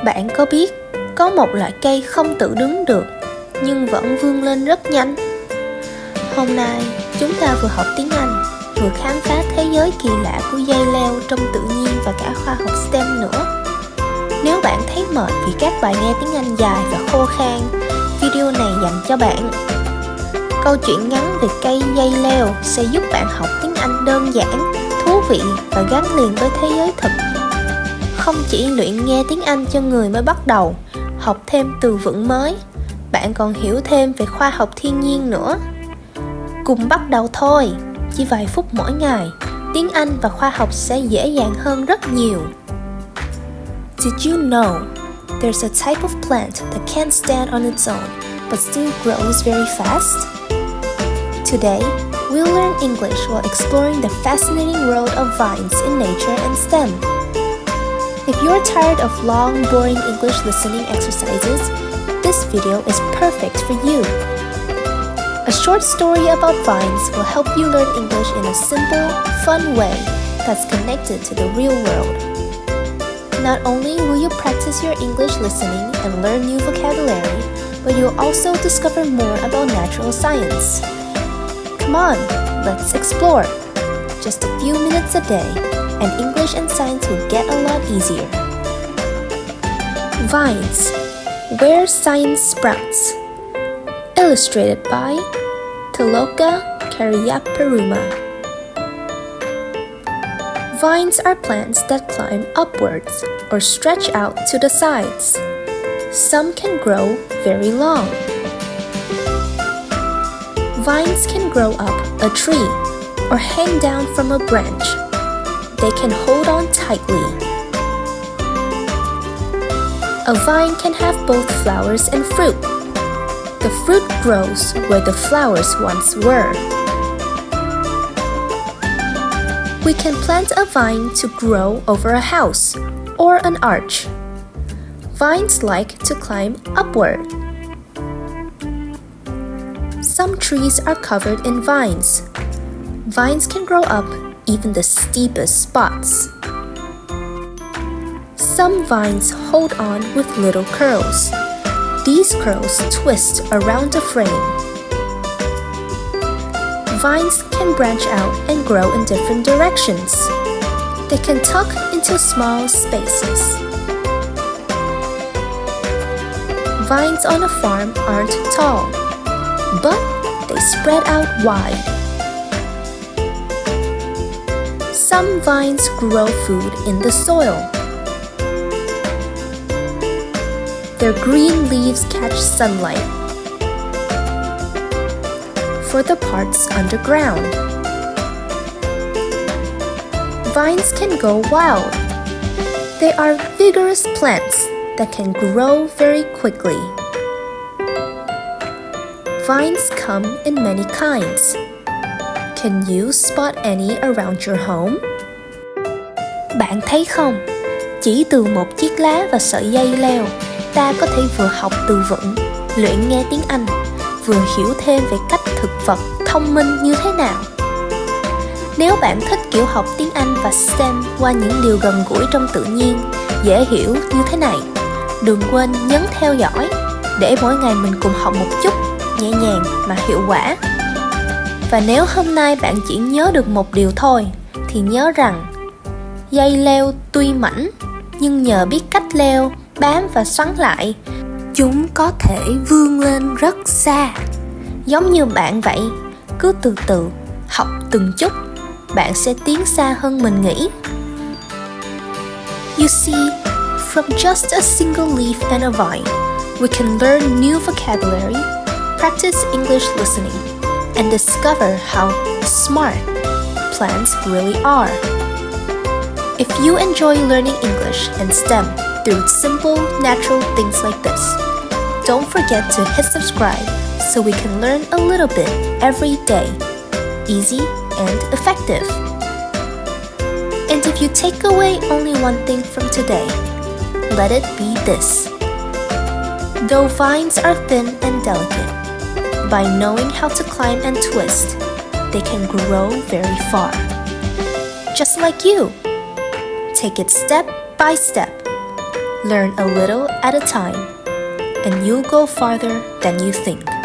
Bạn có biết có một loại cây không tự đứng được nhưng vẫn vươn lên rất nhanh? Hôm nay chúng ta vừa học tiếng Anh, vừa khám phá thế giới kỳ lạ của dây leo trong tự nhiên và cả khoa học STEM nữa. Nếu bạn thấy mệt vì các bài nghe tiếng Anh dài và khô khan, video này dành cho bạn. Câu chuyện ngắn về cây dây leo sẽ giúp bạn học tiếng Anh đơn giản, thú vị và gắn liền với thế giới thực. Không chỉ luyện nghe tiếng Anh cho người mới bắt đầu, học thêm từ vựng mới, bạn còn hiểu thêm về khoa học thiên nhiên nữa. Cùng bắt đầu thôi, chỉ vài phút mỗi ngày, tiếng Anh và khoa học sẽ dễ dàng hơn rất nhiều. Did you know there's a type of plant that can't stand on its own but still grows very fast? Today, we'll learn English while exploring the fascinating world of vines in nature and STEM. If you're tired of long, boring English listening exercises, this video is perfect for you. A short story about vines will help you learn English in a simple, fun way that's connected to the real world. Not only will you practice your English listening and learn new vocabulary, but you'll also discover more about natural science. Come on, let's explore. Just a few minutes a day, and English and science will get a lot easier. Vines, where science sprouts. Illustrated by Tiloka Karyaperuma. Vines are plants that climb upwards or stretch out to the sides. Some can grow very long. Vines can grow up a tree or hang down from a branch. They can hold on tightly. A vine can have both flowers and fruit. The fruit grows where the flowers once were. We can plant a vine to grow over a house or an arch. Vines like to climb upward. Some trees are covered in vines. Vines can grow up even the steepest spots. Some vines hold on with little curls. These curls twist around the frame. Vines can branch out and grow in different directions. They can tuck into small spaces. Vines on a farm aren't tall, but they spread out wide. Some vines grow food in the soil. Their green leaves catch sunlight for the parts underground. Vines can go wild. They are vigorous plants that can grow very quickly. Vines come in many kinds. Can you spot any around your home? Bạn thấy không? Chỉ từ một chiếc lá và sợi dây leo, ta có thể vừa học từ vựng, luyện nghe tiếng Anh, vừa hiểu thêm về cách thực vật thông minh như thế nào. Nếu bạn thích kiểu học tiếng Anh và STEM qua những điều gần gũi trong tự nhiên, dễ hiểu như thế này, đừng quên nhấn theo dõi để mỗi ngày mình cùng học một chút, nhẹ nhàng mà hiệu quả. Và nếu hôm nay bạn chỉ nhớ được một điều thôi, thì nhớ rằng dây leo tuy mảnh, nhưng nhờ biết cách leo, bám và xoắn lại, chúng có thể vươn lên rất xa. Giống như bạn vậy, cứ từ từ, học từng chút, bạn sẽ tiến xa hơn mình nghĩ. You see, from just a single leaf and a vine, we can learn new vocabulary, practice English listening, and discover how smart plants really are. If you enjoy learning English and STEM through simple, natural things like this, don't forget to hit subscribe so we can learn a little bit every day. Easy and effective. And if you take away only one thing from today, let it be this. Though vines are thin and delicate, by knowing how to climb and twist, they can grow very far. Just like you. Take it step by step. Learn a little at a time, and you'll go farther than you think.